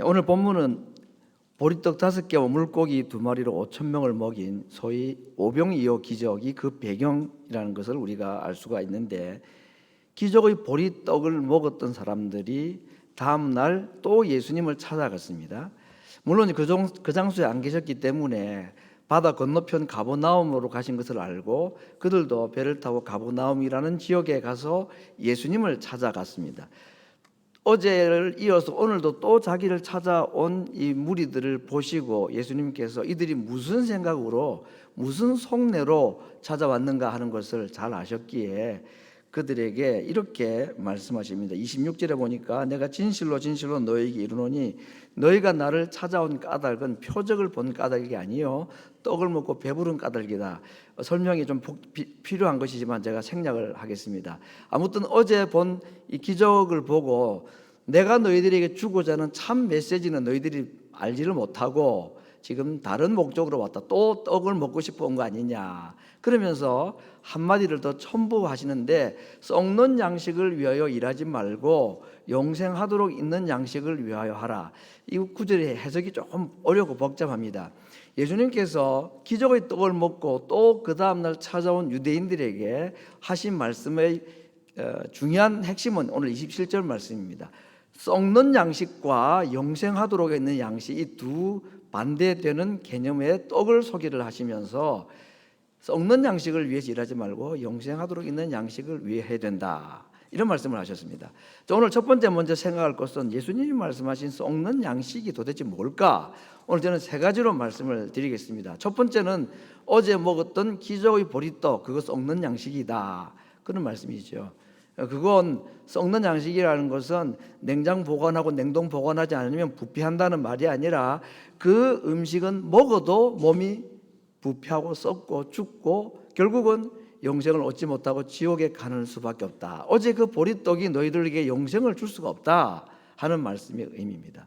오늘 본문은 보리떡 5개와 물고기 2마리로 5천 명을 먹인 소위 오병이어 기적이 그 배경이라는 것을 우리가 알 수가 있는데, 기적의 보리떡을 먹었던 사람들이 다음 날 또 예수님을 찾아갔습니다. 물론 그 장소에 안 계셨기 때문에 바다 건너편 가버나움으로 가신 것을 알고 그들도 배를 타고 가버나움이라는 지역에 가서 예수님을 찾아갔습니다. 어제를 이어서 오늘도 또 자기를 찾아온 이 무리들을 보시고 예수님께서 이들이 무슨 생각으로 무슨 속내로 찾아왔는가 하는 것을 잘 아셨기에 그들에게 이렇게 말씀하십니다. 26절에 보니까 내가 진실로 진실로 너희에게 이르노니 너희가 나를 찾아온 까닭은 표적을 본 까닭이 아니요 떡을 먹고 배부른 까닭이다. 설명이 좀 필요한 것이지만 제가 생략을 하겠습니다. 아무튼 어제 본 이 기적을 보고 내가 너희들에게 주고자 하는 참 메시지는 너희들이 알지를 못하고 지금 다른 목적으로 왔다, 또 떡을 먹고 싶어 온 거 아니냐, 그러면서 한마디를 더 첨부하시는데, 썩는 양식을 위하여 일하지 말고 영생하도록 있는 양식을 위하여 하라. 이 구절의 해석이 조금 어렵고 복잡합니다. 예수님께서 기적의 떡을 먹고 또 그 다음날 찾아온 유대인들에게 하신 말씀의 중요한 핵심은 오늘 27절 말씀입니다. 썩는 양식과 영생하도록 있는 양식, 이 두 반대되는 개념의 떡을 소개를 하시면서 썩는 양식을 위해서 일하지 말고 영생하도록 있는 양식을 위해 해야 된다, 이런 말씀을 하셨습니다. 오늘 첫 번째 먼저 생각할 것은 예수님이 말씀하신 썩는 양식이 도대체 뭘까? 오늘 저는 세 가지로 말씀을 드리겠습니다. 첫 번째는 어제 먹었던 기적의 보리떡, 그거 썩는 양식이다, 그런 말씀이죠. 그건 썩는 양식이라는 것은 냉장 보관하고 냉동 보관하지 않으면 부패한다는 말이 아니라 그 음식은 먹어도 몸이 부패하고 썩고 죽고 결국은 영생을 얻지 못하고 지옥에 가는 수밖에 없다. 어제 그 보리떡이 너희들에게 영생을 줄 수가 없다 하는 말씀의 의미입니다.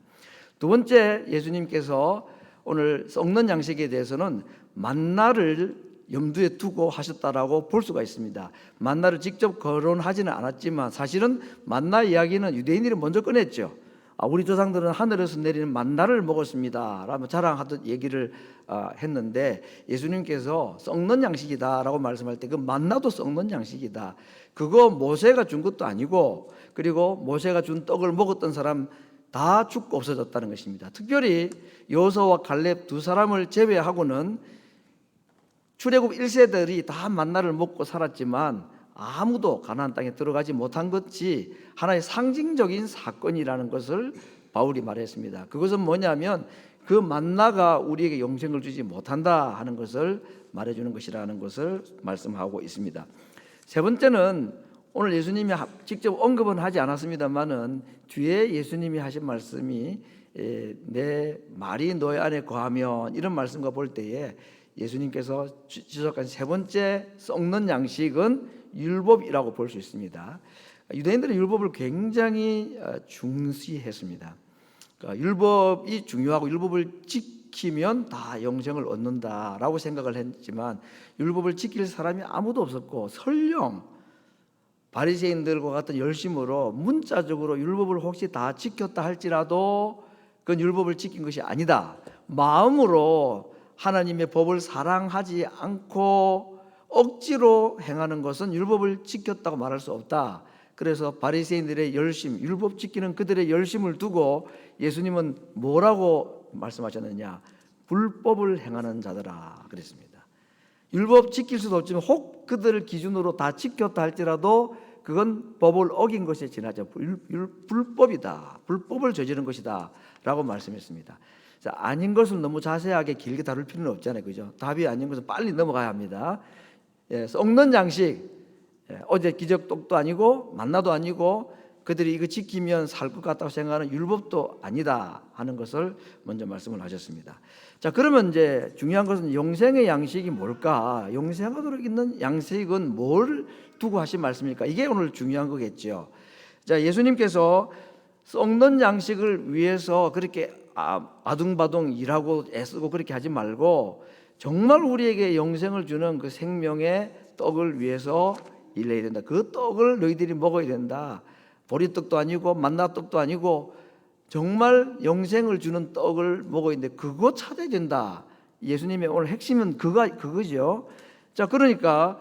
두 번째, 예수님께서 오늘 썩는 양식에 대해서는 만나를 염두에 두고 하셨다라고 볼 수가 있습니다. 만나를 직접 거론하지는 않았지만 사실은 만나 이야기는 유대인들이 먼저 꺼냈죠. 우리 조상들은 하늘에서 내리는 만나를 먹었습니다 라고 자랑하듯 얘기를 했는데, 예수님께서 썩는 양식이다 라고 말씀할 때 그 만나도 썩는 양식이다, 그거 모세가 준 것도 아니고, 그리고 모세가 준 떡을 먹었던 사람 다 죽고 없어졌다는 것입니다. 특별히 여호수아와 갈렙 두 사람을 제외하고는 출애굽 1세들이 다 만나를 먹고 살았지만 아무도 가나안 땅에 들어가지 못한 것이 하나의 상징적인 사건이라는 것을 바울이 말했습니다. 그것은 뭐냐면 그 만나가 우리에게 영생을 주지 못한다 하는 것을 말해주는 것이라는 것을 말씀하고 있습니다. 세 번째는 오늘 예수님이 직접 언급은 하지 않았습니다만은 뒤에 예수님이 하신 말씀이 내 말이 너희 안에 거하면, 이런 말씀과 볼 때에 예수님께서 지적한 세 번째 썩는 양식은 율법이라고 볼 수 있습니다. 유대인들은 율법을 굉장히 중시했습니다. 그러니까 율법이 중요하고 율법을 지키면 다 영생을 얻는다라고 생각을 했지만 율법을 지킬 사람이 아무도 없었고, 설령 바리새인들과 같은 열심으로 문자적으로 율법을 혹시 다 지켰다 할지라도 그건 율법을 지킨 것이 아니다, 마음으로 하나님의 법을 사랑하지 않고 억지로 행하는 것은 율법을 지켰다고 말할 수 없다. 그래서 바리새인들의 열심, 율법 지키는 그들의 열심을 두고 예수님은 뭐라고 말씀하셨느냐, 불법을 행하는 자들아 그랬습니다. 율법 지킬 수도 없지만 혹 그들을 기준으로 다 지켰다 할지라도 그건 법을 어긴 것에 지나죠. 불법이다, 불법을 저지른 것이다 라고 말씀했습니다. 자, 아닌 것을 너무 자세하게 길게 다룰 필요는 없잖아요, 그죠? 답이 아닌 것은 빨리 넘어가야 합니다. 썩는 양식, 어제 기적떡도 아니고 만나도 아니고 그들이 이거 지키면 살 것 같다고 생각하는 율법도 아니다 하는 것을 먼저 말씀을 하셨습니다. 자, 그러면 이제 중요한 것은 영생의 양식이 뭘까? 영생하도록 있는 양식은 뭘 두고 하신 말씀입니까? 이게 오늘 중요한 거겠죠. 자, 예수님께서 썩는 양식을 위해서 그렇게 아둥바둥 일하고 애쓰고 그렇게 하지 말고 정말 우리에게 영생을 주는 그 생명의 떡을 위해서 일해야 된다. 그 떡을 너희들이 먹어야 된다. 보리떡도 아니고 만나떡도 아니고 정말 영생을 주는 떡을 먹어야 되는데 그거 찾아야 된다. 예수님의 오늘 핵심은 그거죠. 자, 그러니까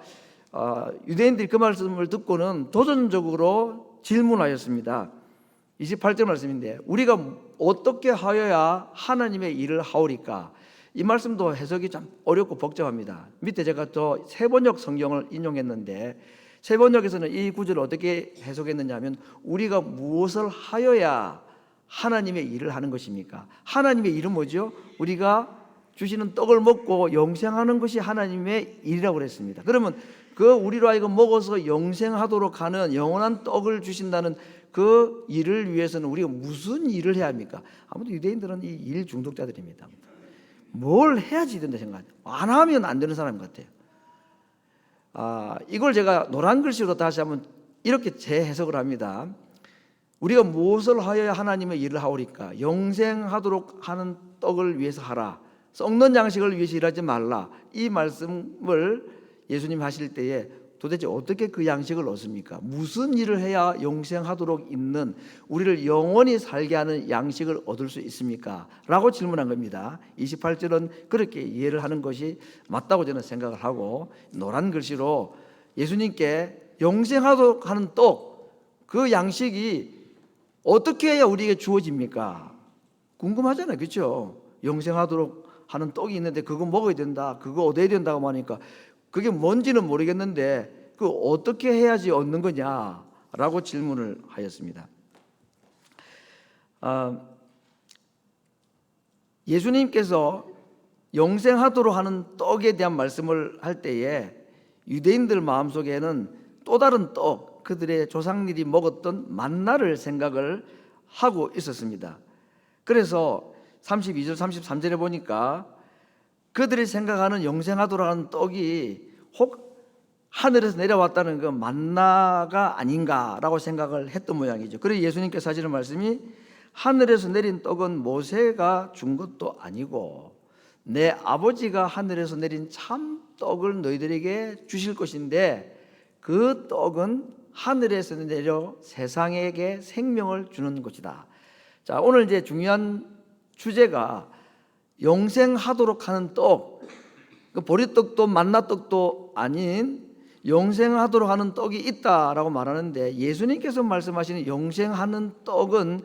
유대인들이 그 말씀을 듣고는 도전적으로 질문하였습니다. 28절 말씀인데 우리가 어떻게 하여야 하나님의 일을 하오리까? 이 말씀도 해석이 참 어렵고 복잡합니다. 밑에 제가 또 세번역 성경을 인용했는데 세번역에서는 이 구절을 어떻게 해석했느냐 하면 우리가 무엇을 하여야 하나님의 일을 하는 것입니까? 하나님의 일은 뭐죠? 우리가 주시는 떡을 먹고 영생하는 것이 하나님의 일이라고 그랬습니다. 그러면 그 우리로 하여금 먹어서 영생하도록 하는 영원한 떡을 주신다는 그 일을 위해서는 우리가 무슨 일을 해야 합니까? 아무튼 유대인들은 이 일 중독자들입니다. 뭘 해야지 된다 생각해요. 안 하면 안 되는 사람 같아요. 이걸 제가 노란 글씨로 다시 한번 이렇게 재해석을 합니다. 우리가 무엇을 하여야 하나님의 일을 하오리까? 영생하도록 하는 떡을 위해서 하라. 썩는 양식을 위해서 일하지 말라. 이 말씀을 예수님 하실 때에 도대체 어떻게 그 양식을 얻습니까? 무슨 일을 해야 영생하도록 있는 우리를 영원히 살게 하는 양식을 얻을 수 있습니까? 라고 질문한 겁니다. 28절은 그렇게 이해를 하는 것이 맞다고 저는 생각을 하고 노란 글씨로 예수님께 영생하도록 하는 떡, 그 양식이 어떻게 해야 우리에게 주어집니까? 궁금하잖아요. 그렇죠? 영생하도록 하는 떡이 있는데 그거 먹어야 된다, 그거 얻어야 된다고 하니까 그게 뭔지는 모르겠는데 그 어떻게 해야지 얻는 거냐라고 질문을 하였습니다. 예수님께서 영생하도록 하는 떡에 대한 말씀을 할 때에 유대인들 마음속에는 또 다른 떡, 그들의 조상들이 먹었던 만나를 생각을 하고 있었습니다. 그래서 32절 33절에 보니까 그들이 생각하는 영생하도록 하는 떡이 혹 하늘에서 내려왔다는 그 만나가 아닌가라고 생각을 했던 모양이죠. 그래서 예수님께서 하시는 말씀이 하늘에서 내린 떡은 모세가 준 것도 아니고 내 아버지가 하늘에서 내린 참 떡을 너희들에게 주실 것인데 그 떡은 하늘에서 내려 세상에게 생명을 주는 것이다. 자, 오늘 이제 중요한 주제가 영생하도록 하는 떡, 보리떡도 만나떡도 아닌 영생하도록 하는 떡이 있다라고 말하는데 예수님께서 말씀하시는 영생하는 떡은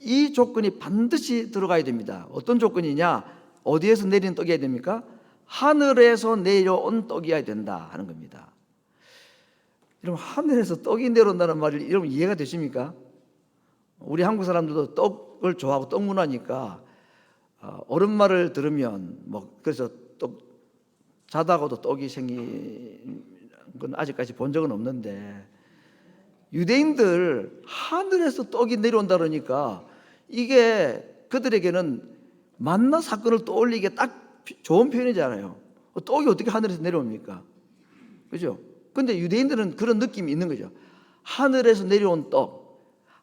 이 조건이 반드시 들어가야 됩니다. 어떤 조건이냐? 어디에서 내리는 떡이어야 됩니까? 하늘에서 내려온 떡이어야 된다 하는 겁니다. 여러분, 하늘에서 떡이 내려온다는 말이 여러분 이해가 되십니까? 우리 한국 사람들도 떡을 좋아하고 떡 문화니까 어른 말을 들으면 뭐 그래서 떡 자다가도 떡이 생긴 건 아직까지 본 적은 없는데 유대인들 하늘에서 떡이 내려온다 그러니까 이게 그들에게는 만나 사건을 떠올리기에 딱 좋은 표현이잖아요. 떡이 어떻게 하늘에서 내려옵니까? 그죠? 근데 유대인들은 그런 느낌이 있는 거죠. 하늘에서 내려온 떡,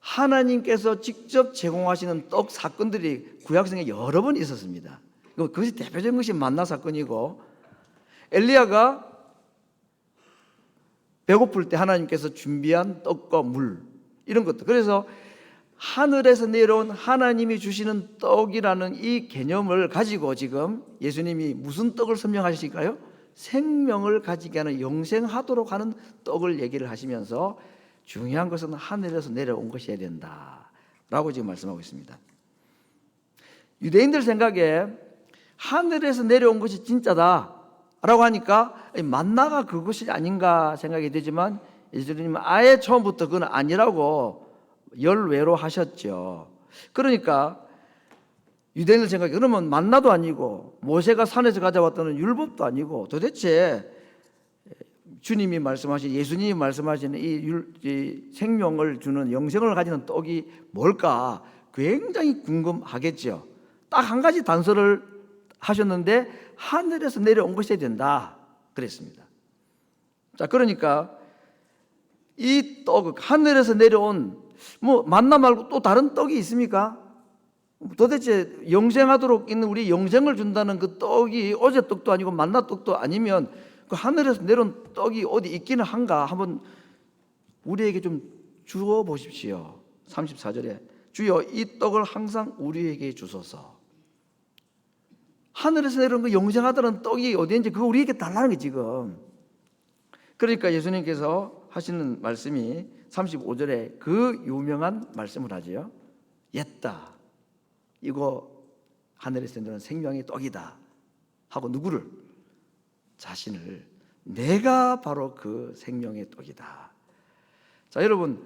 하나님께서 직접 제공하시는 떡 사건들이 구약성에 여러 번 있었습니다. 그것이 대표적인 것이 만나 사건이고 엘리야가 배고플 때 하나님께서 준비한 떡과 물 이런 것들. 그래서 하늘에서 내려온 하나님이 주시는 떡이라는 이 개념을 가지고 지금 예수님이 무슨 떡을 설명하실까요? 생명을 가지게 하는 영생하도록 하는 떡을 얘기를 하시면서 중요한 것은 하늘에서 내려온 것이어야 된다라고 지금 말씀하고 있습니다. 유대인들 생각에 하늘에서 내려온 것이 진짜다라고 하니까 만나가 그것이 아닌가 생각이 되지만 예수님은 아예 처음부터 그건 아니라고 열외로 하셨죠. 그러니까 유대인들 생각에 그러면 만나도 아니고 모세가 산에서 가져왔다는 율법도 아니고 도대체 주님이 말씀하신 예수님이 말씀하시는 이 생명을 주는 영생을 가지는 떡이 뭘까 굉장히 궁금하겠죠. 딱 한 가지 단서를 하셨는데 하늘에서 내려온 것이어야 된다 그랬습니다. 자, 그러니까 이 떡 하늘에서 내려온 뭐 만나 말고 또 다른 떡이 있습니까? 도대체 영생하도록 있는 우리 영생을 준다는 그 떡이 어제 떡도 아니고 만나 떡도 아니면 그 하늘에서 내려온 떡이 어디 있기는 한가 한번 우리에게 좀 주어 보십시오. 34절에 주여 이 떡을 항상 우리에게 주소서. 하늘에서 내려온 그 영생하다는 떡이 어디인지 그거 우리에게 달라는 게 지금. 그러니까 예수님께서 하시는 말씀이 35절에 그 유명한 말씀을 하지요. 옛다. 이거 하늘에서 내려온 생명의 떡이다. 하고 누구를? 자신을. 내가 바로 그 생명의 떡이다. 자, 여러분,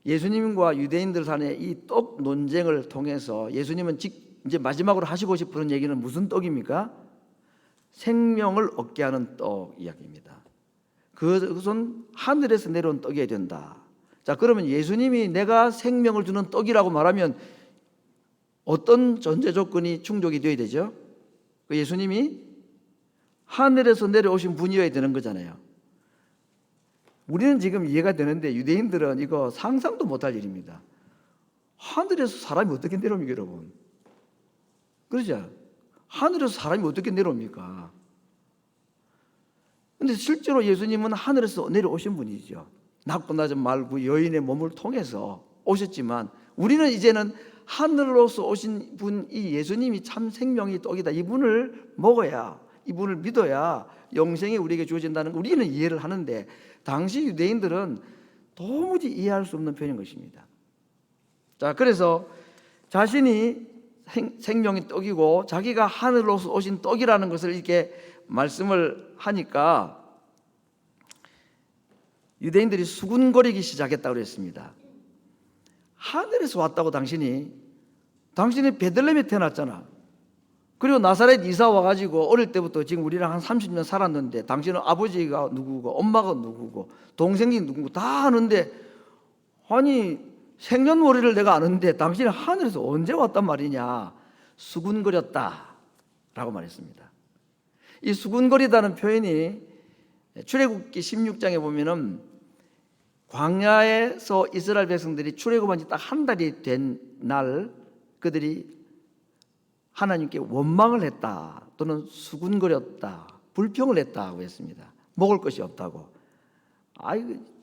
예수님과 유대인들 간의 이 떡 논쟁을 통해서 예수님은 이제 마지막으로 하시고 싶은 얘기는 무슨 떡입니까? 생명을 얻게 하는 떡 이야기입니다. 그것은 하늘에서 내려온 떡이어야 된다. 자, 그러면 예수님이 내가 생명을 주는 떡이라고 말하면 어떤 전제 조건이 충족이 되어야 되죠? 그 예수님이 하늘에서 내려오신 분이어야 되는 거잖아요. 우리는 지금 이해가 되는데 유대인들은 이거 상상도 못할 일입니다. 하늘에서 사람이 어떻게 내려옵니까, 여러분? 그러죠? 하늘에서 사람이 어떻게 내려옵니까? 근데 실제로 예수님은 하늘에서 내려오신 분이죠. 낮고 낮은 말고 여인의 몸을 통해서 오셨지만 우리는 이제는 하늘로서 오신 분 이 예수님이 참 생명의 떡이다. 이분을 먹어야, 이분을 믿어야 영생이 우리에게 주어진다는 거 우리는 이해를 하는데 당시 유대인들은 도무지 이해할 수 없는 표현인 것입니다. 자, 그래서 자신이 생명의 떡이고 자기가 하늘로서 오신 떡이라는 것을 이렇게 말씀을 하니까 유대인들이 수군거리기 시작했다고 그랬습니다. 하늘에서 왔다고 당신이 베들레헴에 태어났잖아. 그리고 나사렛 이사 와가지고 어릴 때부터 지금 우리랑 한 30년 살았는데 당신은 아버지가 누구고 엄마가 누구고 동생이 누구고 다 아는데 아니 생년월일을 내가 아는데 당신이 하늘에서 언제 왔단 말이냐. 수군거렸다 라고 말했습니다. 이 수군거리다는 표현이 출애굽기 16장에 보면은 광야에서 이스라엘 백성들이 출애굽한 지 딱 한 달이 된 날 그들이 하나님께 원망을 했다 또는 수군거렸다 불평을 했다고 했습니다. 먹을 것이 없다고.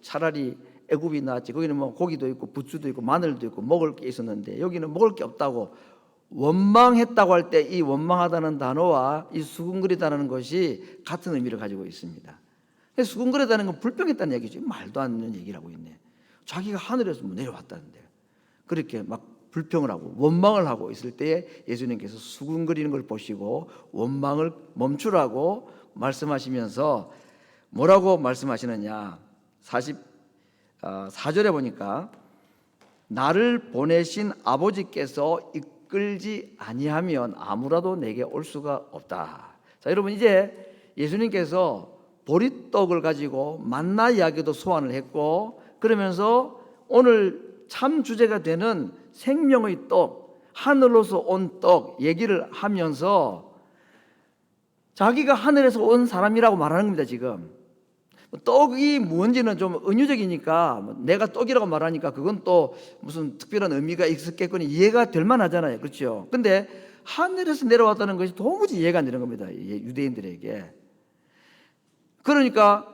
차라리 애굽이 나았지. 거기는 뭐 고기도 있고 부추도 있고 마늘도 있고 먹을 게 있었는데 여기는 먹을 게 없다고 원망했다고 할 때 이 원망하다는 단어와 이 수군거리다는 것이 같은 의미를 가지고 있습니다. 수군거리다는 건 불평했다는 얘기죠. 말도 안 되는 얘기를 하고 있네. 자기가 하늘에서 뭐 내려왔다는데 그렇게 막 불평을 하고 원망을 하고 있을 때에 예수님께서 수군거리는 걸 보시고 원망을 멈추라고 말씀하시면서 뭐라고 말씀하시느냐. 44절에 보니까 나를 보내신 아버지께서 이끌지 아니하면 아무라도 내게 올 수가 없다. 자, 여러분 이제 예수님께서 보리떡을 가지고 만나 이야기도 소환을 했고 그러면서 오늘 참 주제가 되는 생명의 떡, 하늘로서 온 떡 얘기를 하면서 자기가 하늘에서 온 사람이라고 말하는 겁니다. 지금 떡이 뭔지는 좀 은유적이니까 내가 떡이라고 말하니까 그건 또 무슨 특별한 의미가 있었겠거니 이해가 될 만하잖아요. 그렇죠? 근데 하늘에서 내려왔다는 것이 도무지 이해가 안 되는 겁니다. 유대인들에게. 그러니까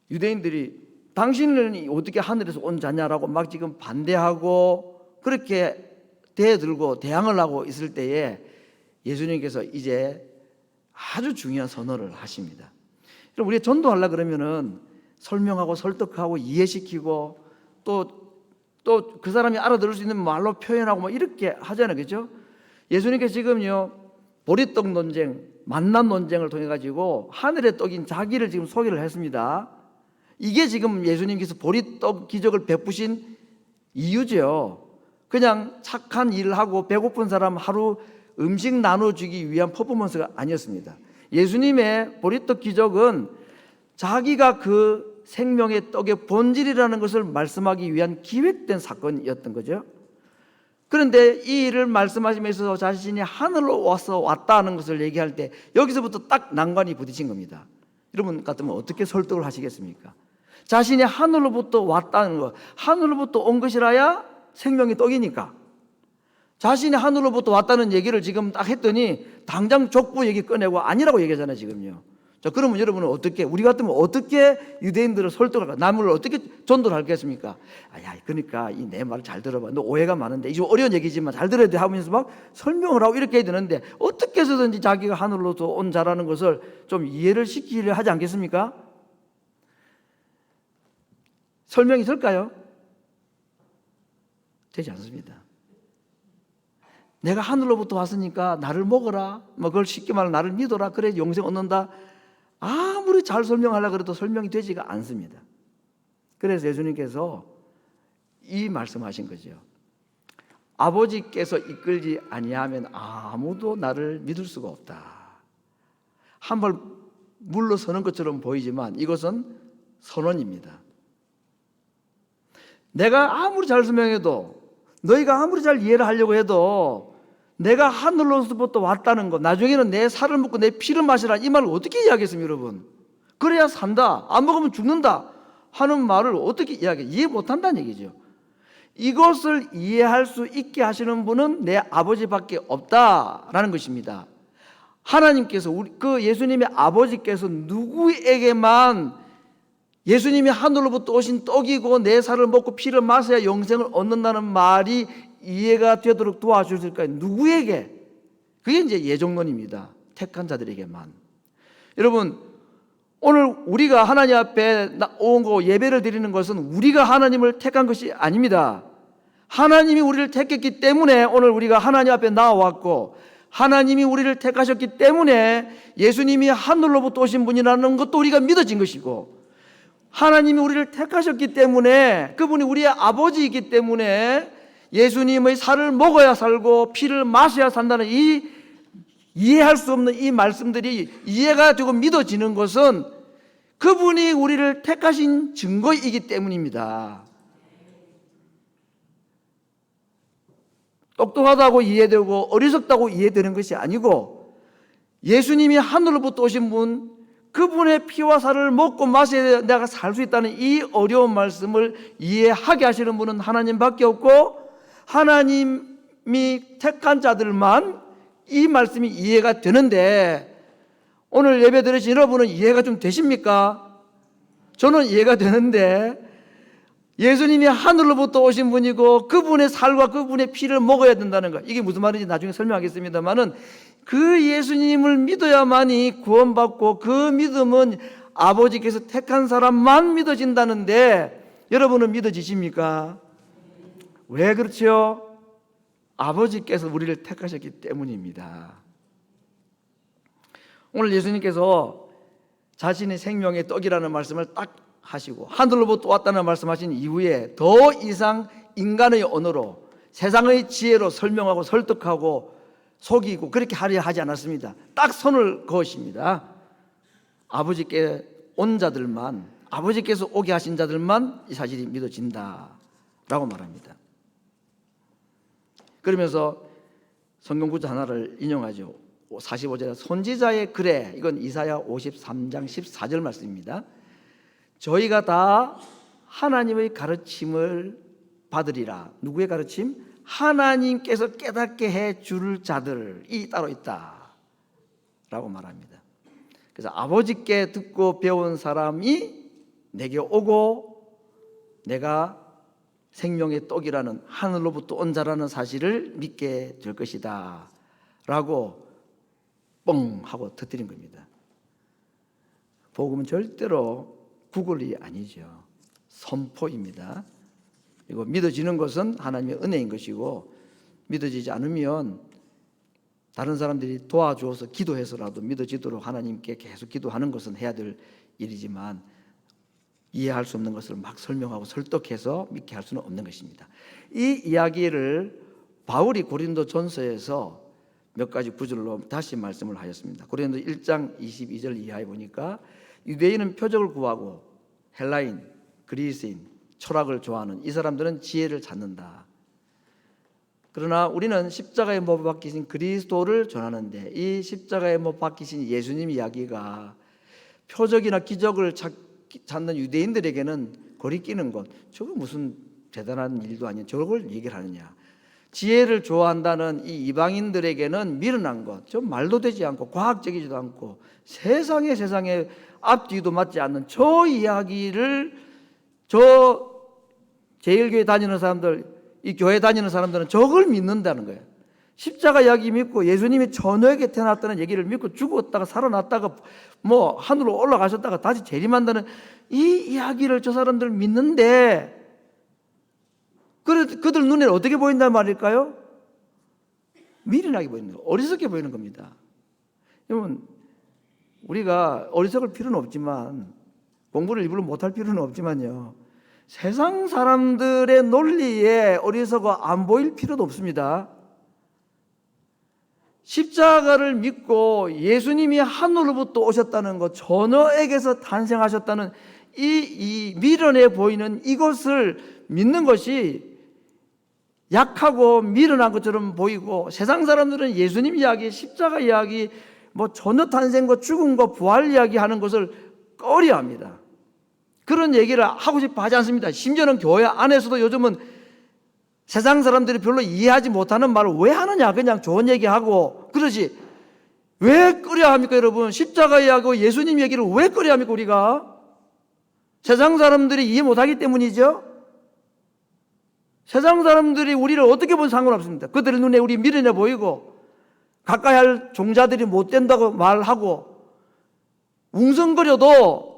유대인들이 당신은 어떻게 하늘에서 온 자냐라고 막 지금 반대하고 그렇게 대들고 대항을 하고 있을 때에 예수님께서 이제 아주 중요한 선언을 하십니다. 그럼 우리가 전도하려고 그러면은 설명하고 설득하고 이해시키고 또 그 사람이 알아들을 수 있는 말로 표현하고 뭐 이렇게 하잖아요. 그렇죠? 예수님께서 지금요 보리떡 논쟁, 만난 논쟁을 통해 가지고 하늘의 떡인 자기를 지금 소개를 했습니다. 이게 지금 예수님께서 보리떡 기적을 베푸신 이유죠. 그냥 착한 일을 하고 배고픈 사람 하루 음식 나눠주기 위한 퍼포먼스가 아니었습니다. 예수님의 보리떡 기적은 자기가 그 생명의 떡의 본질이라는 것을 말씀하기 위한 기획된 사건이었던 거죠. 그런데 이 일을 말씀하시면서 자신이 하늘로 왔다는 것을 얘기할 때 여기서부터 딱 난관이 부딪힌 겁니다. 여러분 같으면 어떻게 설득을 하시겠습니까? 자신이 하늘로부터 왔다는 것, 하늘로부터 온 것이라야 생명의 떡이니까 자신이 하늘로부터 왔다는 얘기를 지금 딱 했더니 당장 족부 얘기 꺼내고 아니라고 얘기하잖아요. 지금요. 자, 그러면 여러분은 어떻게, 우리 같으면 어떻게 유대인들을 설득할까? 남을 어떻게 전도를 하겠습니까? 야, 그러니까 이 내 말을 잘 들어봐. 너 오해가 많은데, 이게 어려운 얘기지만 잘 들어야 돼 하면서 막 설명을 하고 이렇게 해야 되는데, 어떻게 해서든지 자기가 하늘로서 온 자라는 것을 좀 이해를 시키려 하지 않겠습니까? 설명이 될까요? 되지 않습니다. 내가 하늘로부터 왔으니까 나를 먹어라, 뭐 그걸 쉽게 말하면 나를 믿어라, 그래 영생 얻는다. 아무리 잘 설명하려고 해도 설명이 되지가 않습니다. 그래서 예수님께서 이 말씀하신 거죠. 아버지께서 이끌지 아니하면 아무도 나를 믿을 수가 없다. 한 발 물러서는 것처럼 보이지만 이것은 선언입니다. 내가 아무리 잘 설명해도, 너희가 아무리 잘 이해를 하려고 해도, 내가 하늘로부터 왔다는 것, 나중에는 내 살을 먹고 내 피를 마시라, 이 말을 어떻게 이해하겠습니까, 여러분? 그래야 산다, 안 먹으면 죽는다 하는 말을 어떻게 이해 못한다는 얘기죠. 이것을 이해할 수 있게 하시는 분은 내 아버지밖에 없다라는 것입니다. 하나님께서, 그 예수님의 아버지께서 누구에게만 예수님이 하늘로부터 오신 떡이고 내 살을 먹고 피를 마셔야 영생을 얻는다는 말이 이해가 되도록 도와주실까요? 누구에게? 그게 이제 예정론입니다. 택한 자들에게만. 여러분, 오늘 우리가 하나님 앞에 온 거, 예배를 드리는 것은 우리가 하나님을 택한 것이 아닙니다. 하나님이 우리를 택했기 때문에 오늘 우리가 하나님 앞에 나와왔고, 하나님이 우리를 택하셨기 때문에 예수님이 하늘로부터 오신 분이라는 것도 우리가 믿어진 것이고, 하나님이 우리를 택하셨기 때문에, 그분이 우리의 아버지이기 때문에 예수님의 살을 먹어야 살고 피를 마셔야 산다는 이 이해할 수 없는 이 말씀들이 이해가 되고 믿어지는 것은 그분이 우리를 택하신 증거이기 때문입니다. 똑똑하다고 이해되고 어리석다고 이해되는 것이 아니고, 예수님이 하늘로부터 오신 분, 그분의 피와 살을 먹고 마셔야 내가 살 수 있다는 이 어려운 말씀을 이해하게 하시는 분은 하나님밖에 없고, 하나님이 택한 자들만 이 말씀이 이해가 되는데, 오늘 예배 들으신 여러분은 이해가 좀 되십니까? 저는 이해가 되는데, 예수님이 하늘로부터 오신 분이고 그분의 살과 그분의 피를 먹어야 된다는 것, 이게 무슨 말인지 나중에 설명하겠습니다만은, 그 예수님을 믿어야만이 구원받고, 그 믿음은 아버지께서 택한 사람만 믿어진다는데, 여러분은 믿어지십니까? 왜 그렇죠? 아버지께서 우리를 택하셨기 때문입니다. 오늘 예수님께서 자신의 생명의 떡이라는 말씀을 딱 하시고 하늘로부터 왔다는 말씀하신 이후에 더 이상 인간의 언어로, 세상의 지혜로 설명하고 설득하고 속이고 그렇게 하려 하지 않았습니다. 딱 선을 그으십니다. 아버지께 온 자들만, 아버지께서 오게 하신 자들만 이 사실이 믿어진다라고 말합니다. 그러면서 성경 구절 하나를 인용하죠. 45절에 선지자의 글에, 이건 이사야 53장 14절 말씀입니다. 저희가 다 하나님의 가르침을 받으리라. 누구의 가르침? 하나님께서 깨닫게 해 줄 자들이 따로 있다 라고 말합니다. 그래서 아버지께 듣고 배운 사람이 내게 오고 내가 생명의 떡이라는, 하늘로부터 온 자라는 사실을 믿게 될 것이다 라고 뻥 하고 터뜨린 겁니다. 복음은 절대로 구걸이 아니죠. 선포입니다. 이거 믿어지는 것은 하나님의 은혜인 것이고, 믿어지지 않으면 다른 사람들이 도와주어서 기도해서라도 믿어지도록 하나님께 계속 기도하는 것은 해야 될 일이지만, 이해할 수 없는 것을 막 설명하고 설득해서 믿게 할 수는 없는 것입니다. 이 이야기를 바울이 고린도 전서에서 몇 가지 구절로 다시 말씀을 하였습니다. 고린도 1장 22절 이하에 보니까, 유대인은 표적을 구하고 헬라인, 그리스인, 철학을 좋아하는 이 사람들은 지혜를 찾는다. 그러나 우리는 십자가에 못 박히신 그리스도를 전하는데, 이 십자가에 못 박히신 예수님 이야기가 표적이나 기적을 찾는 유대인들에게는 거리끼는 것, 저거 무슨 대단한 일도 아니야, 저걸 얘기를 하느냐. 지혜를 좋아한다는 이 이방인들에게는 미련한 것, 좀 말도 되지 않고 과학적이지도 않고 세상에 앞뒤도 맞지 않는 저 이야기를 저 제일교회 다니는 사람들, 이 교회 다니는 사람들은 저걸 믿는다는 거예요. 십자가 이야기 믿고 예수님이 처녀에게 태어났다는 얘기를 믿고 죽었다가 살아났다가 뭐 하늘로 올라가셨다가 다시 재림한다는 이 이야기를 저 사람들 믿는데 그들 눈에는 어떻게 보인단 말일까요? 미련하게 보이는 거예요. 어리석게 보이는 겁니다. 여러분, 우리가 어리석을 필요는 없지만 공부를 일부러 못할 필요는 없지만요, 세상 사람들의 논리에 어리석어 안 보일 필요도 없습니다. 십자가를 믿고 예수님이 하늘로부터 오셨다는 것, 처녀에게서 탄생하셨다는 이 미련해 보이는 이것을 믿는 것이 약하고 미련한 것처럼 보이고, 세상 사람들은 예수님 이야기, 십자가 이야기, 뭐 처녀 탄생과 죽음과 부활 이야기 하는 것을 꺼려합니다. 그런 얘기를 하고 싶어 하지 않습니다. 심지어는 교회 안에서도 요즘은 세상 사람들이 별로 이해하지 못하는 말을 왜 하느냐, 그냥 좋은 얘기하고 그러지 왜 꺼려합니까? 여러분, 십자가 이야기하고 예수님 얘기를 왜 꺼려합니까? 우리가 세상 사람들이 이해 못하기 때문이죠. 세상 사람들이 우리를 어떻게 보면 상관없습니다. 그들의 눈에 우리 미련해 보이고 가까이 할 종자들이 못 된다고 말하고 웅성거려도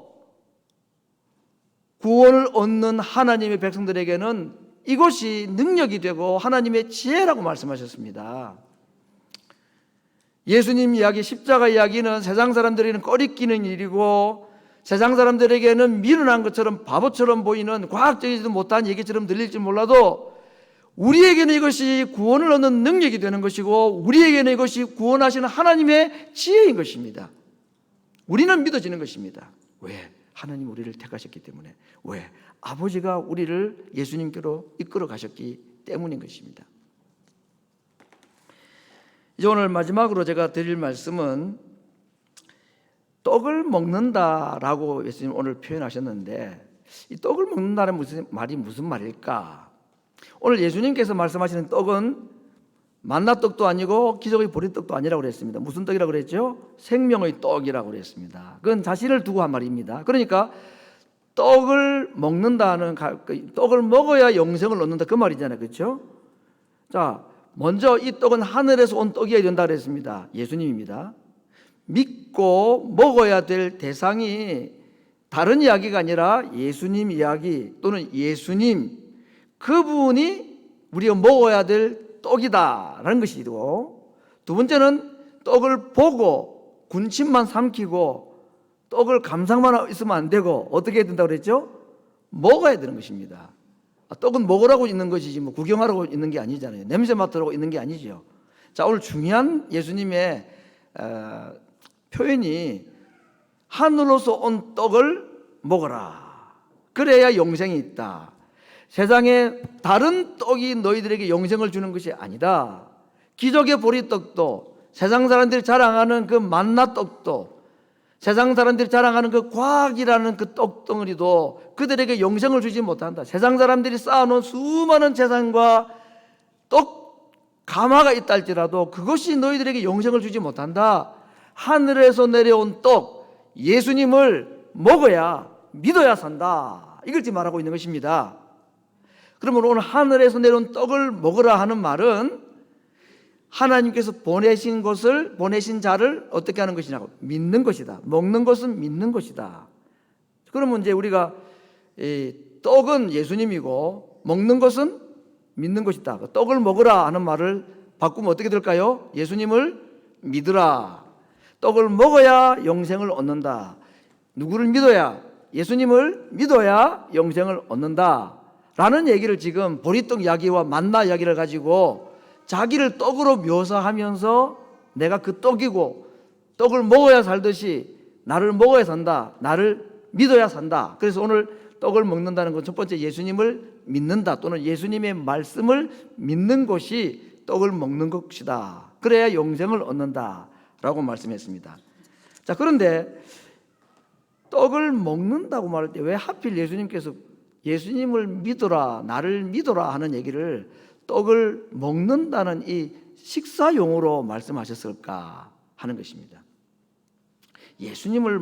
구원을 얻는 하나님의 백성들에게는 이것이 능력이 되고 하나님의 지혜라고 말씀하셨습니다. 예수님 이야기, 십자가 이야기는 세상 사람들에게는 꺼리끼는 일이고 세상 사람들에게는 미련한 것처럼 바보처럼 보이는 과학적이지도 못한 얘기처럼 들릴지 몰라도 우리에게는 이것이 구원을 얻는 능력이 되는 것이고 우리에게는 이것이 구원하시는 하나님의 지혜인 것입니다. 우리는 믿어지는 것입니다. 왜? 하나님 우리를 택하셨기 때문에. 왜? 아버지가 우리를 예수님께로 이끌어 가셨기 때문인 것입니다. 이제 오늘 마지막으로 제가 드릴 말씀은 떡을 먹는다라고 예수님 오늘 표현하셨는데, 이 떡을 먹는다는 말이 무슨 말일까? 오늘 예수님께서 말씀하시는 떡은 만나떡도 아니고 기적의 보리떡도 아니라고 그랬습니다. 무슨 떡이라고 그랬죠? 생명의 떡이라고 그랬습니다. 그건 자신을 두고 한 말입니다. 그러니까 떡을 먹는다는, 떡을 먹어야 영생을 얻는다 그 말이잖아요. 그렇죠? 자, 먼저 이 떡은 하늘에서 온 떡이어야 된다 그랬습니다. 예수님입니다. 믿고 먹어야 될 대상이 다른 이야기가 아니라 예수님 이야기 또는 예수님, 그분이 우리가 먹어야 될 떡이다라는 것이고, 두 번째는 떡을 보고 군침만 삼키고 떡을 감상만 있으면 안 되고 어떻게 해야 된다고 그랬죠? 먹어야 되는 것입니다. 떡은 먹으라고 있는 것이지 뭐 구경하라고 있는 게 아니잖아요. 냄새 맡으라고 있는 게 아니죠. 자, 오늘 중요한 예수님의 표현이 하늘로서 온 떡을 먹어라. 그래야 영생이 있다. 세상에 다른 떡이 너희들에게 영생을 주는 것이 아니다. 기적의 보리떡도, 세상 사람들이 자랑하는 그 만나떡도, 세상 사람들이 자랑하는 그 과학이라는 그 떡덩어리도 그들에게 영생을 주지 못한다. 세상 사람들이 쌓아놓은 수많은 재산과 떡 가마가 있다 할지라도 그것이 너희들에게 영생을 주지 못한다. 하늘에서 내려온 떡, 예수님을 먹어야, 믿어야 산다. 이걸 지금 말하고 있는 것입니다. 그러면 오늘 하늘에서 내려온 떡을 먹으라 하는 말은 하나님께서 보내신 것을, 보내신 자를 어떻게 하는 것이냐고, 믿는 것이다. 먹는 것은 믿는 것이다. 그러면 이제 우리가 떡은 예수님이고 먹는 것은 믿는 것이다. 떡을 먹으라 하는 말을 바꾸면 어떻게 될까요? 예수님을 믿으라. 떡을 먹어야 영생을 얻는다. 누구를 믿어야? 예수님을 믿어야 영생을 얻는다 라는 얘기를 지금 보리떡 이야기와 만나 이야기를 가지고 자기를 떡으로 묘사하면서 내가 그 떡이고 떡을 먹어야 살듯이 나를 먹어야 산다, 나를 믿어야 산다. 그래서 오늘 떡을 먹는다는 건 첫 번째 예수님을 믿는다 또는 예수님의 말씀을 믿는 것이 떡을 먹는 것이다. 그래야 영생을 얻는다 라고 말씀했습니다. 자, 그런데 떡을 먹는다고 말할 때 왜 하필 예수님께서 예수님을 믿어라, 나를 믿어라 하는 얘기를 떡을 먹는다는 이 식사용으로 말씀하셨을까 하는 것입니다. 예수님을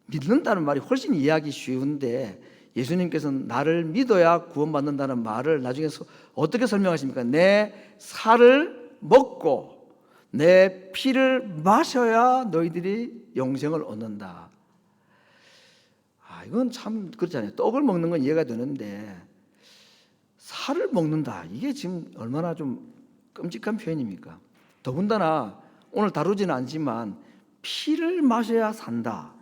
믿는다는 말이 훨씬 이해하기 쉬운데 예수님께서는 나를 믿어야 구원받는다는 말을 나중에 어떻게 설명하십니까? 내 살을 먹고 내 피를 마셔야 너희들이 영생을 얻는다. 이건 참 그렇잖아요. 떡을 먹는 건 이해가 되는데 살을 먹는다. 이게 지금 얼마나 좀 끔찍한 표현입니까? 더군다나 오늘 다루지는 않지만 피를 마셔야 산다.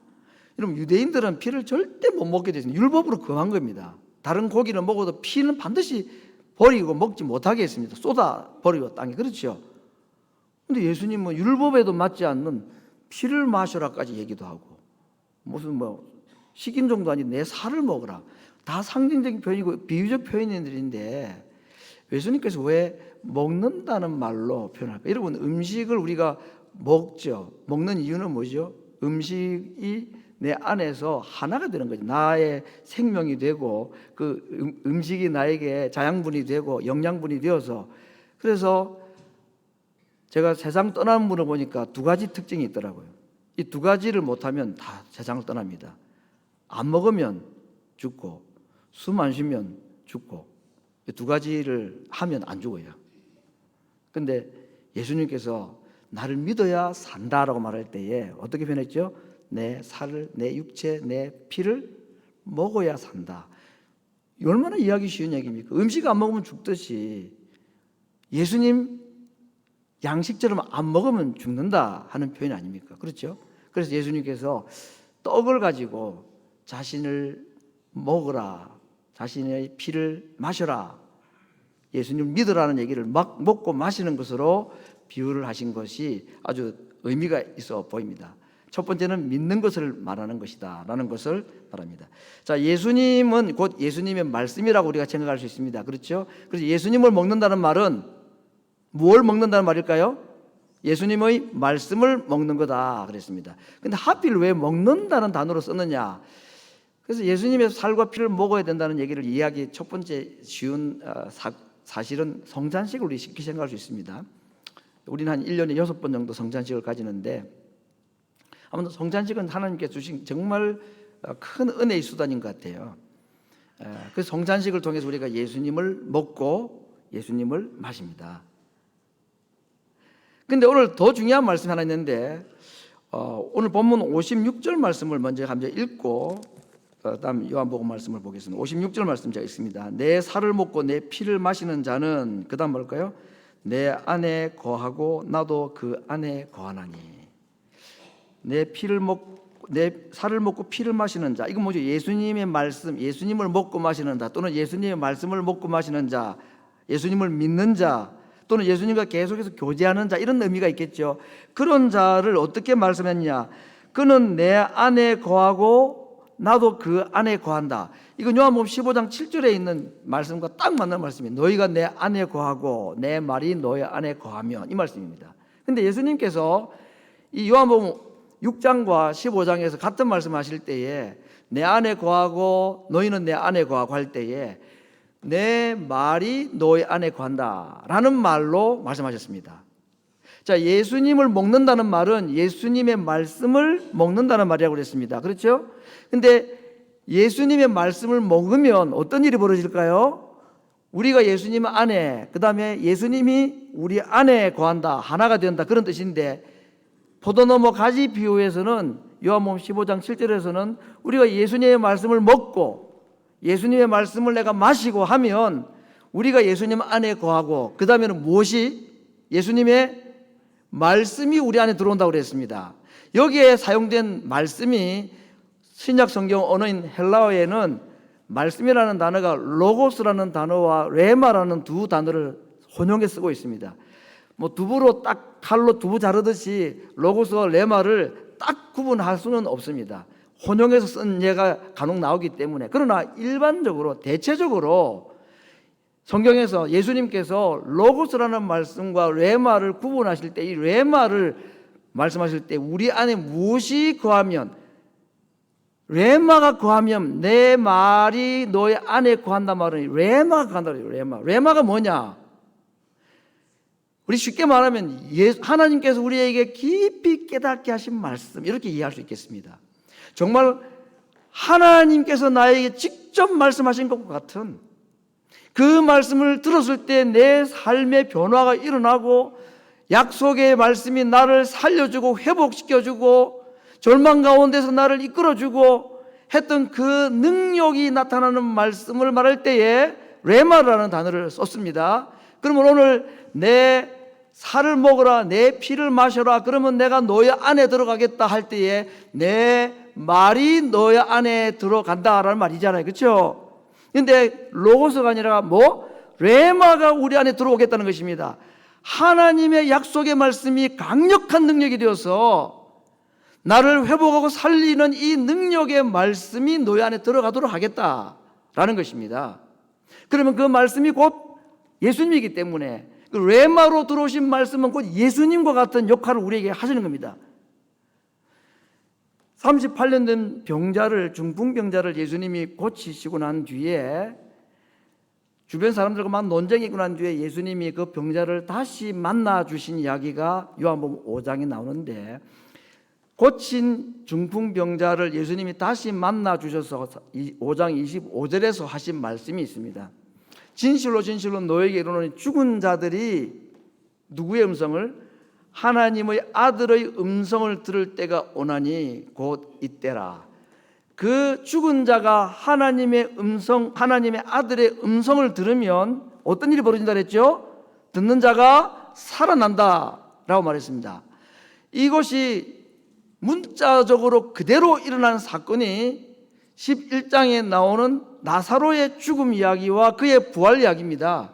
여러분, 유대인들은 피를 절대 못 먹게 되어 있습니다. 율법으로 금한 겁니다. 다른 고기를 먹어도 피는 반드시 버리고 먹지 못하게 했습니다. 쏟아 버리고 땅에. 그렇죠? 근데 예수님은 율법에도 맞지 않는 피를 마셔라까지 얘기도 하고 무슨 식인 정도 아니 내 살을 먹으라. 다 상징적인 표현이고 비유적 표현들인데 예수님께서 왜 먹는다는 말로 표현할까요? 여러분, 음식을 우리가 먹죠. 먹는 이유는 뭐죠? 음식이 내 안에서 하나가 되는 거죠. 나의 생명이 되고 그 음식이 나에게 자양분이 되고 영양분이 되어서. 그래서 제가 세상 떠나는 분을 보니까 두 가지 특징이 있더라고요. 이 두 가지를 못하면 다 세상을 떠납니다. 안 먹으면 죽고 숨 안 쉬면 죽고 이 두 가지를 하면 안 죽어요. 근데 예수님께서 나를 믿어야 산다라고 말할 때에 어떻게 표현했죠? 내 살을, 내 육체, 내 피를 먹어야 산다. 얼마나 이해하기 쉬운 얘기입니까? 음식 안 먹으면 죽듯이 예수님 양식처럼 안 먹으면 죽는다 하는 표현 아닙니까? 그렇죠? 그래서 예수님께서 떡을 가지고 자신을 먹으라, 자신의 피를 마셔라, 예수님을 믿으라는 얘기를 막 먹고 마시는 것으로 비유를 하신 것이 아주 의미가 있어 보입니다. 첫 번째는 믿는 것을 말하는 것이다 라는 것을 말합니다. 자, 예수님은 곧 예수님의 말씀이라고 우리가 생각할 수 있습니다. 그렇죠? 그래서 예수님을 먹는다는 말은 뭘 먹는다는 말일까요? 예수님의 말씀을 먹는 거다 그랬습니다. 근데 하필 왜 먹는다는 단어로 썼느냐? 그래서 예수님의 살과 피를 먹어야 된다는 얘기를 이해하기 첫 번째 쉬운 사실은 성찬식을 우리 쉽게 생각할 수 있습니다. 우리는 한 1년에 6번 정도 성찬식을 가지는데 아무튼 성찬식은 하나님께 주신 정말 큰 은혜의 수단인 것 같아요. 그래서 성찬식을 통해서 우리가 예수님을 먹고 예수님을 마십니다. 근데 오늘 더 중요한 말씀이 하나 있는데 오늘 본문 56절 말씀을 먼저 한번 읽고 다음 요한복음 말씀을 보겠습니다. 56절 말씀 제가 읽습니다. 내 살을 먹고 내 피를 마시는 자는 그 다음 뭘까요? 내 안에 거하고 나도 그 안에 거하나니. 내 살을 먹고 피를 마시는 자, 이건 뭐죠? 예수님의 말씀, 예수님을 먹고 마시는 자, 또는 예수님의 말씀을 먹고 마시는 자, 예수님을 믿는 자, 또는 예수님과 계속해서 교제하는 자, 이런 의미가 있겠죠. 그런 자를 어떻게 말씀했냐? 그는 내 안에 거하고 나도 그 안에 거한다. 이건 요한복음 15장 7절에 있는 말씀과 딱 맞는 말씀이에요. 너희가 내 안에 거하고 내 말이 너희 안에 거하면, 이 말씀입니다. 근데 예수님께서 이 요한복음 6장과 15장에서 같은 말씀하실 때에 내 안에 거하고 너희는 내 안에 거하고 할 때에 내 말이 너희 안에 거한다 라는 말로 말씀하셨습니다. 자, 예수님을 먹는다는 말은 예수님의 말씀을 먹는다는 말이라고 그랬습니다. 그렇죠? 근데 예수님의 말씀을 먹으면 어떤 일이 벌어질까요? 우리가 예수님 안에, 그 다음에 예수님이 우리 안에 거한다, 하나가 된다, 그런 뜻인데 포도나무 가지 비유에서는 요한복음 15장 7절에서는 우리가 예수님의 말씀을 먹고 예수님의 말씀을 내가 마시고 하면 우리가 예수님 안에 거하고 그 다음에는 무엇이? 예수님의 말씀이 우리 안에 들어온다고 그랬습니다. 여기에 사용된 말씀이 신약 성경 언어인 헬라어에는 말씀이라는 단어가 로고스라는 단어와 레마라는 두 단어를 혼용해 쓰고 있습니다. 두부로 딱 칼로 두부 자르듯이 로고스와 레마를 딱 구분할 수는 없습니다. 혼용해서 쓴 예가 간혹 나오기 때문에. 그러나 일반적으로 대체적으로 성경에서 예수님께서 로고스라는 말씀과 레마를 구분하실 때 이 레마를 말씀하실 때 우리 안에 무엇이 거하면, 레마가 거하면 내 말이 너의 안에 거한단 말은 레마가 거한다 그래요. 레마가 뭐냐? 우리 쉽게 말하면 하나님께서 우리에게 깊이 깨닫게 하신 말씀, 이렇게 이해할 수 있겠습니다. 정말 하나님께서 나에게 직접 말씀하신 것과 같은 그 말씀을 들었을 때 내 삶의 변화가 일어나고 약속의 말씀이 나를 살려주고 회복시켜주고 절망 가운데서 나를 이끌어주고 했던 그 능력이 나타나는 말씀을 말할 때에 레마라는 단어를 썼습니다. 그러면 오늘 내 살을 먹어라, 내 피를 마셔라, 그러면 내가 너의 안에 들어가겠다 할 때에 내 말이 너의 안에 들어간다라는 말이잖아요. 그렇죠? 근데 로고스가 아니라 레마가 우리 안에 들어오겠다는 것입니다. 하나님의 약속의 말씀이 강력한 능력이 되어서 나를 회복하고 살리는 이 능력의 말씀이 너희 안에 들어가도록 하겠다라는 것입니다. 그러면 그 말씀이 곧 예수님이기 때문에 그 레마로 들어오신 말씀은 곧 예수님과 같은 역할을 우리에게 하시는 겁니다. 38년 된 중풍병자를 예수님이 고치시고 난 뒤에 주변 사람들과 막 논쟁이 있고 난 뒤에 예수님이 그 병자를 다시 만나 주신 이야기가 요한복음 5장에 나오는데, 고친 중풍병자를 예수님이 다시 만나 주셔서 5장 25절에서 하신 말씀이 있습니다. 진실로 진실로 너에게 이르노니 죽은 자들이 누구의 음성을? 하나님의 아들의 음성을 들을 때가 오나니 곧 이때라. 그 죽은 자가 하나님의 음성, 하나님의 아들의 음성을 들으면 어떤 일이 벌어진다 그랬죠? 듣는 자가 살아난다 라고 말했습니다. 이것이 문자적으로 그대로 일어난 사건이 11장에 나오는 나사로의 죽음 이야기와 그의 부활 이야기입니다.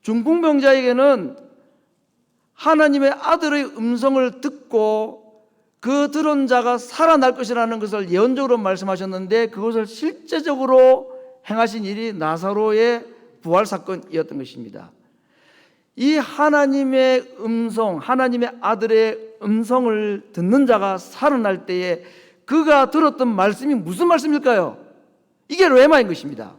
중풍병자에게는 하나님의 아들의 음성을 듣고 그 들은 자가 살아날 것이라는 것을 예언적으로 말씀하셨는데, 그것을 실제적으로 행하신 일이 나사로의 부활 사건이었던 것입니다. 이 하나님의 음성, 하나님의 아들의 음성을 듣는 자가 살아날 때에 그가 들었던 말씀이 무슨 말씀일까요? 이게 레마인 것입니다.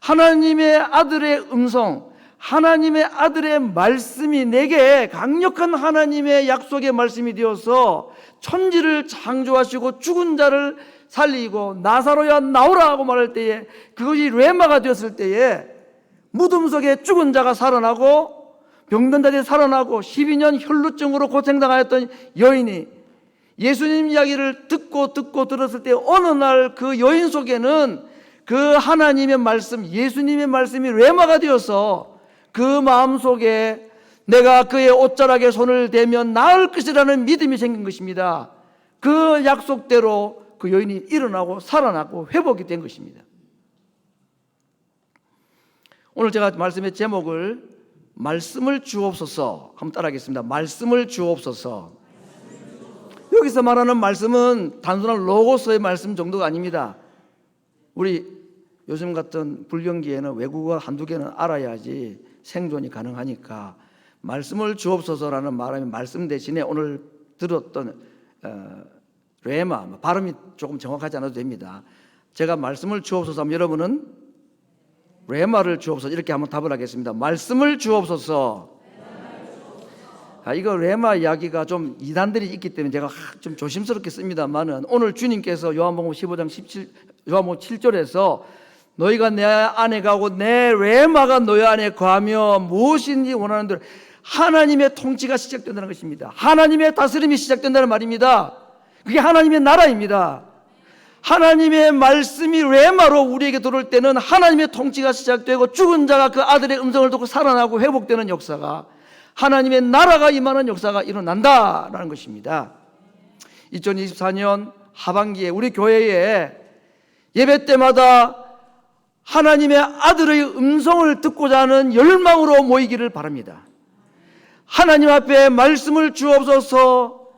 하나님의 아들의 음성, 하나님의 아들의 말씀이 내게 강력한 하나님의 약속의 말씀이 되어서 천지를 창조하시고 죽은 자를 살리고 나사로야 나오라 하고 말할 때에, 그것이 레마가 되었을 때에 무덤 속에 죽은 자가 살아나고 병든 자들이 살아나고 12년 혈루증으로 고생당하였던 여인이 예수님 이야기를 듣고 들었을 때 어느 날 그 여인 속에는 그 하나님의 말씀, 예수님의 말씀이 레마가 되어서 그 마음속에 내가 그의 옷자락에 손을 대면 나을 것이라는 믿음이 생긴 것입니다. 그 약속대로 그 여인이 일어나고 살아나고 회복이 된 것입니다. 오늘 제가 말씀의 제목을 말씀을 주옵소서 한번 따라하겠습니다. 말씀을 주옵소서. 여기서 말하는 말씀은 단순한 로고스의 말씀 정도가 아닙니다. 우리 요즘 같은 불경기에는 외국어 한두 개는 알아야지 생존이 가능하니까 말씀을 주옵소서라는 말하면 말씀 대신에 오늘 들었던 레마, 발음이 조금 정확하지 않아도 됩니다. 제가 말씀을 주옵소서 하면 여러분은 레마를 주옵소서 이렇게 한번 답을 하겠습니다. 말씀을 주옵소서. 이거 레마 이야기가 좀 이단들이 있기 때문에 제가 좀 조심스럽게 씁니다만은, 오늘 주님께서 요한복음 15장 7절에서 너희가 내 안에 가고 내 레마가 너희 안에 거하며 무엇인지 원하는 대로, 하나님의 통치가 시작된다는 것입니다. 하나님의 다스림이 시작된다는 말입니다. 그게 하나님의 나라입니다. 하나님의 말씀이 레마로 우리에게 들어올 때는 하나님의 통치가 시작되고 죽은 자가 그 아들의 음성을 듣고 살아나고 회복되는 역사가, 하나님의 나라가 임하는 역사가 일어난다라는 것입니다. 2024년 하반기에 우리 교회에 예배 때마다 하나님의 아들의 음성을 듣고자 하는 열망으로 모이기를 바랍니다. 하나님 앞에 말씀을 주옵소서.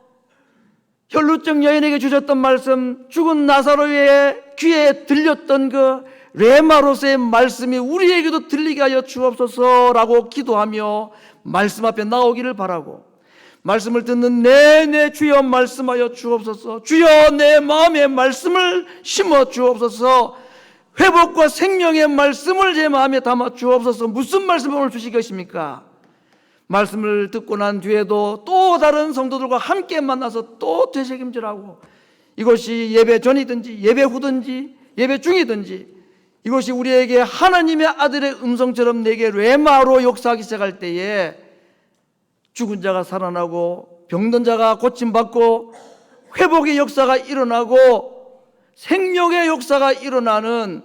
혈루증 여인에게 주셨던 말씀, 죽은 나사로의 귀에 들렸던 그 레마로서의 말씀이 우리에게도 들리게 하여 주옵소서라고 기도하며 말씀 앞에 나오기를 바라고, 말씀을 듣는 내내 주여 말씀하여 주옵소서, 주여 내 마음에 말씀을 심어 주옵소서, 회복과 생명의 말씀을 제 마음에 담아 주옵소서. 무슨 말씀을 오늘 주실 것입니까? 말씀을 듣고 난 뒤에도 또 다른 성도들과 함께 만나서 또 되새김질하고, 이것이 예배 전이든지 예배 후든지 예배 중이든지 이것이 우리에게 하나님의 아들의 음성처럼 내게 레마로 역사하기 시작할 때에 죽은 자가 살아나고 병든 자가 고침받고 회복의 역사가 일어나고 생명의 역사가 일어나는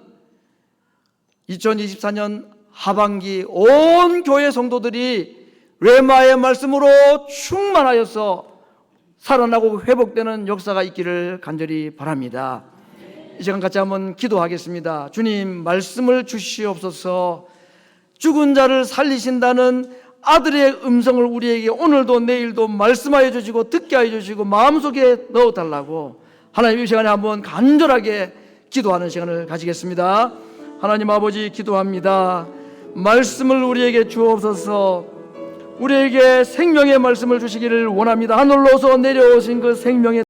2024년 하반기 온 교회 성도들이 레마의 말씀으로 충만하여서 살아나고 회복되는 역사가 있기를 간절히 바랍니다. 이 시간 같이 한번 기도하겠습니다. 주님, 말씀을 주시옵소서. 죽은 자를 살리신다는 아들의 음성을 우리에게 오늘도 내일도 말씀하여 주시고 듣게 하여 주시고 마음속에 넣어달라고 하나님, 이 시간에 한번 간절하게 기도하는 시간을 가지겠습니다. 하나님 아버지, 기도합니다. 말씀을 우리에게 주옵소서. 우리에게 생명의 말씀을 주시기를 원합니다. 하늘로서 내려오신 그 생명의